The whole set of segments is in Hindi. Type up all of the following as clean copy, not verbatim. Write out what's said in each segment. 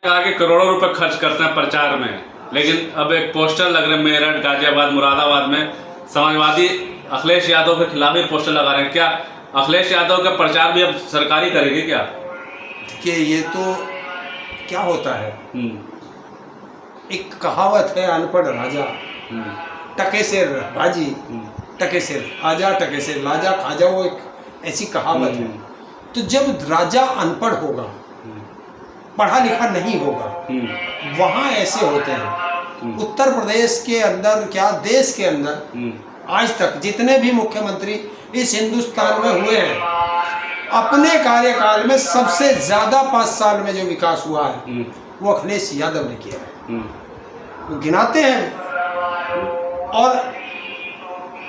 कहा कि करोड़ों रुपए खर्च करते हैं प्रचार में, लेकिन अब एक पोस्टर लग रहे हैं मेरठ, गाजियाबाद, मुरादाबाद में समाजवादी अखिलेश यादव के खिलाफ ही पोस्टर लगा रहे हैं। क्या अखिलेश यादव का प्रचार भी अब सरकार ही करेगी क्या? कि ये तो क्या होता है, एक कहावत है, अनपढ़ राजा टके से बाजी, टके से आजा टके से लाजा खाजा, वो एक ऐसी कहावत है। तो जब राजा अनपढ़ होगा, पढ़ा लिखा नहीं होगा, वहाँ ऐसे होते हैं। उत्तर प्रदेश के अंदर क्या, देश के अंदर आज तक जितने भी मुख्यमंत्री इस हिंदुस्तान में हुए हैं, अपने कार्यकाल में सबसे ज्यादा 5 साल में जो विकास हुआ है वो अखिलेश यादव ने किया है। वो गिनाते हैं। और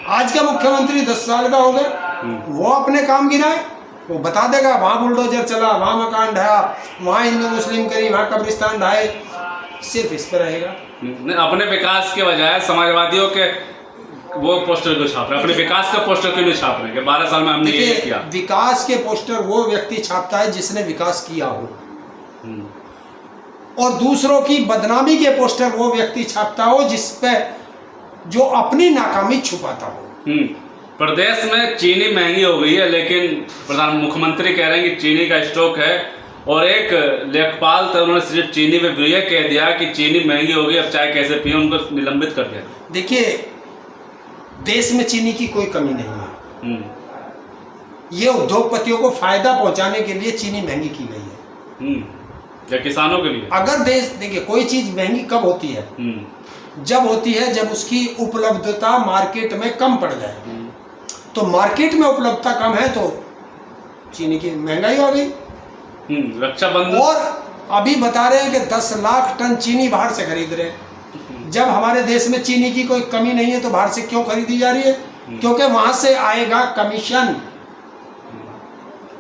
आज का मुख्यमंत्री 10 साल का हो गया, वो अपने काम गिनाए, वो बता देगा वहाँ बुलडोजर चला, वहाँ मकान ढाया, वहाँ हिंदू मुस्लिम करी, वहाँ कब्रिस्तान ढाए, सिर्फ इस पर रहेगा। अपने विकास के बजाय समाजवादियों के वो पोस्टर क्यों छाप रहे हैं? अपने विकास का पोस्टर क्यों नहीं छाप रहे हैं कि 12 साल में हमने ये किया? विकास के पोस्टर वो व्यक्ति छापता है जिसने विकास किया हो, और दूसरों की बदनामी के पोस्टर वो व्यक्ति छापता हो जिसपे जो अपनी नाकामी छुपाता हो। प्रदेश में चीनी महंगी हो गई है, लेकिन प्रधान मुख्यमंत्री कह रहे हैं कि चीनी का स्टॉक है, और एक लेखपाल तो उन्होंने सिर्फ चीनी पे ये कह दिया कि चीनी महंगी हो गई, अब चाय कैसे पिए, उनको निलंबित कर दिया। देखिए, देश में चीनी की कोई कमी नहीं है। ये उद्योगपतियों को फायदा पहुंचाने के लिए चीनी महंगी की गई है, या किसानों के लिए। अगर देश, देखिए, कोई चीज महंगी कब होती है? जब होती है जब उसकी उपलब्धता मार्केट में कम पड़ जाए। तो मार्केट में उपलब्धता कम है तो चीनी की महंगाई हो गई। रक्षाबंधन, और अभी बता रहे हैं कि 10 लाख टन चीनी बाहर से खरीद रहे हैं। जब हमारे देश में चीनी की कोई कमी नहीं है तो बाहर से क्यों खरीदी जा रही है? क्योंकि वहां से आएगा कमीशन,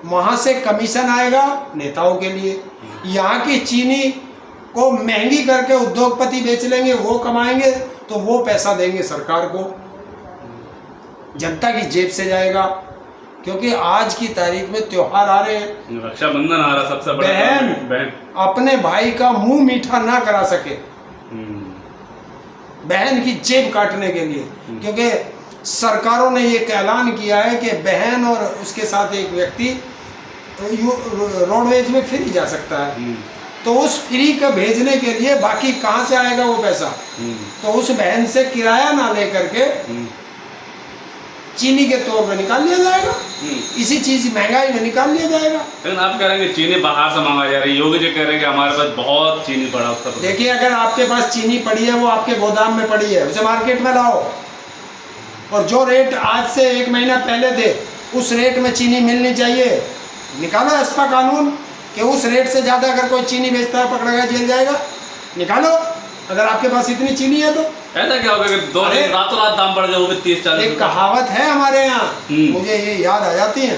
वहां से कमीशन आएगा नेताओं के लिए। यहाँ की चीनी को महंगी करके उद्योगपति बेच लेंगे, वो कमाएंगे, तो वो पैसा देंगे सरकार को, जनता की जेब से जाएगा। क्योंकि आज की तारीख में त्योहार आ रहे हैं, रक्षाबंधन आ रहा, सबसे बड़ा बहन अपने भाई का मुंह मीठा ना करा सके, बहन की जेब काटने के लिए। क्योंकि सरकारों ने ये ऐलान किया है कि बहन और उसके साथ एक व्यक्ति रोडवेज में फ्री जा सकता है। तो उस फ्री का भेजने के लिए बाकी कहाँ से आएगा वो पैसा? तो उस बहन से किराया ना लेकर के चीनी के तौर में निकाल लिया जाएगा, इसी चीज महंगाई में निकाल लिया जाएगा। लेकिन आप कह रहे हैं कि चीनी बाहर से मंगाई जा रही है, योगी जी कह रहे हैं कि हमारे पास बहुत चीनी पड़ा होता है। देखिए, अगर आपके पास चीनी पड़ी है, वो आपके गोदाम में पड़ी है, उसे मार्केट में लाओ, और जो रेट आज से 1 महीना पहले थे उस रेट में चीनी मिलनी चाहिए। निकालो ऐसा कानून कि उस रेट से ज्यादा अगर कोई चीनी बेचता है पकड़ा गया, जेल जाएगा। निकालो, अगर आपके पास इतनी चीनी है तो। ऐसा क्या होगा कि रातों रात दाम बढ़ गए, वो भी 30-40। एक कहावत है हमारे यहाँ, मुझे ये याद आ जाती है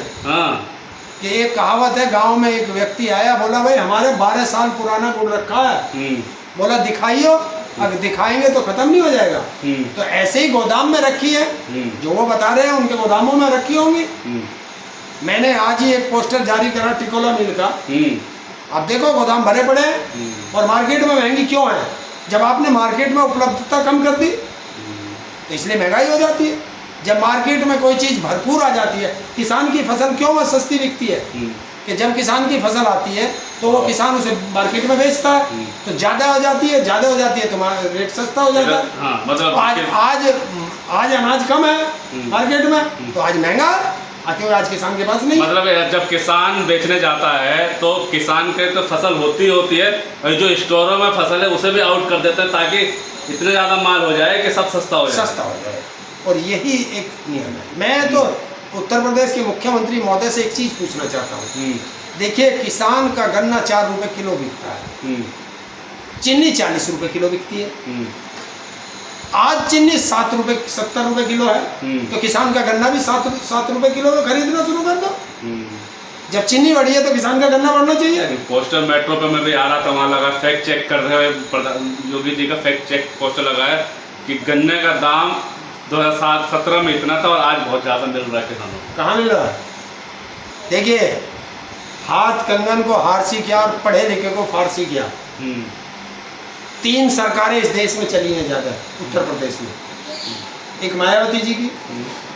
कि एक कहावत है, गांव में एक व्यक्ति आया, बोला भाई हमारे 12 साल पुराना गुड़ रखा है। बोला दिखाइयो, अगर दिखाएंगे तो खत्म नहीं हो जाएगा। तो ऐसे ही गोदाम में रखी है, जो वो बता रहे हैं उनके गोदामों में रखी होंगी। मैंने आज ही एक पोस्टर जारी करा टिकोला मिल का, अब देखो गोदाम भरे पड़े हैं, और मार्केट में महंगी क्यों है? जब आपने मार्केट में उपलब्धता कम कर दी तो इसलिए महंगाई हो जाती है। जब मार्केट में कोई चीज़ भरपूर आ जाती है, किसान की फसल क्यों वह सस्ती बिकती है? कि जब किसान की फसल आती है तो वो किसान उसे मार्केट में बेचता है, तो ज़्यादा हो जाती है, ज़्यादा हो जाती है तो रेट सस्ता हो जाता है। मतलब आज अनाज कम है मार्केट में तो आज महंगा है, क्योंकि आज किसान के पास नहीं। मतलब जब किसान बेचने जाता है तो किसान के तो फसल होती है, और जो स्टोरों में फसल है उसे भी आउट कर देते हैं, ताकि इतने ज़्यादा माल हो जाए कि सब सस्ता हो जाए। और यही एक नियम है। मैं तो उत्तर प्रदेश के मुख्यमंत्री महोदय से एक चीज़ पूछना चाहता हूँ। देखिए, किसान का गन्ना 4 रुपये किलो बिकता है, चीनी 40 रुपये किलो बिकती है। आज चीनी 70 रुपये किलो है, तो किसान का गन्ना भी 7 रुपये किलो में खरीदना शुरू कर दो। जब चीनी बढ़ी है तो किसान का गन्ना बढ़ना चाहिए। पोस्टर मेट्रो पे मैं भी आ रहा था, वहाँ लगा फैक्ट चेक कर रहे हुए योगी जी का फैक्ट चेक पोस्टर लगा है कि गन्ने का दाम 2017 में इतना था और आज बहुत ज़्यादा मिल रहा है किसानों को। कहाँ मिल रहा है? देखिए, हाथ कंगन को हारसी किया और पढ़े लिखे को फारसी किया। 3 सरकारें इस देश में चली हैं ज़्यादा, उत्तर प्रदेश में। एक मायावती जी की,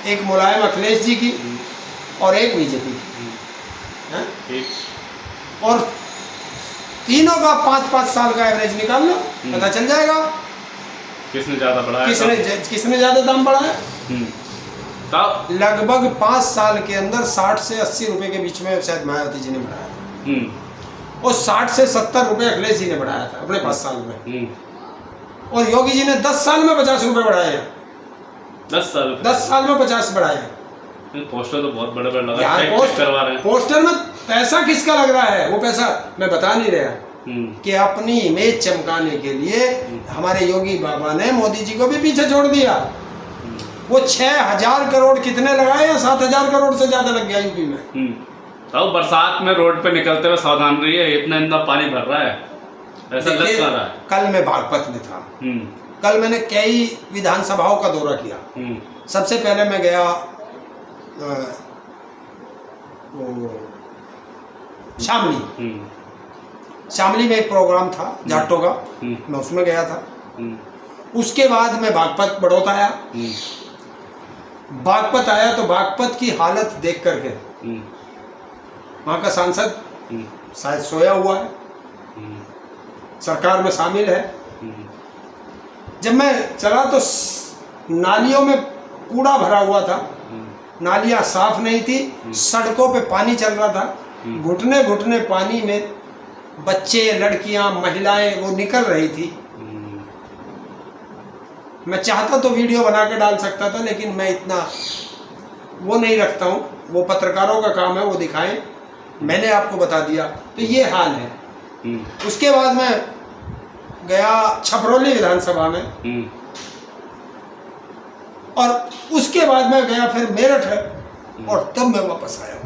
एक मुलायम अखिलेश जी की, और एक बीजेपी की। हैं? और तीनों का 5-5 साल का एवरेज निकाल लो, पता चल जाएगा किसने ज़्यादा बढ़ाया, किसने ज़्यादा दाम बढ़ाया। तब लगभग 5 साल के अंदर 60 से 80 रुपए के बीच में शायद मायावती जी ने बढ़ाया था, और 60 से 70 रुपए अखिलेश जी ने बढ़ाया था अपने 5 साल में, और योगी जी ने 10 साल में 50 रुपए बढ़ाए हैं। 10 साल में 50 बढ़ाए हैं। पोस्टर तो बहुत बड़े बड़े लगा, चेक करवा रहे हैं। पोस्टर में पैसा किसका लग रहा है, वो पैसा मैं बता नहीं रहा कि अपनी इमेज चमकाने के लिए हमारे योगी बाबा ने मोदी जी को भी पीछे छोड़ दिया। वो 6000 करोड़ कितने लगाए, या 7000 करोड़ से ज्यादा लग गया यूपी में। तो बरसात में रोड पे निकलते हुए सावधान रहिए, इतना पानी भर रहा है, ऐसा लग रहा है। कल मैं बागपत में था, कल मैंने कई विधानसभाओं का दौरा किया। सबसे पहले मैं गया शामली में एक प्रोग्राम था जाटों का, मैं उसमें गया था। उसके बाद मैं बागपत बड़ौदा आया। बागपत आया तो बागपत की हालत देख करके वहाँ का सांसद शायद सोया हुआ है, सरकार में शामिल है। जब मैं चला तो नालियों में कूड़ा भरा हुआ था, नालियाँ साफ नहीं थी, सड़कों पे पानी चल रहा था, घुटने घुटने पानी में बच्चे, लड़कियां, महिलाएं वो निकल रही थी। मैं चाहता तो वीडियो बना के डाल सकता था, लेकिन मैं इतना वो नहीं रखता हूँ, वो पत्रकारों का काम है, वो दिखाएं। मैंने आपको बता दिया। तो ये हाल है। उसके बाद मैं गया छपरौली विधानसभा में, और उसके बाद मैं गया फिर मेरठ है, और तब मैं वापस आया।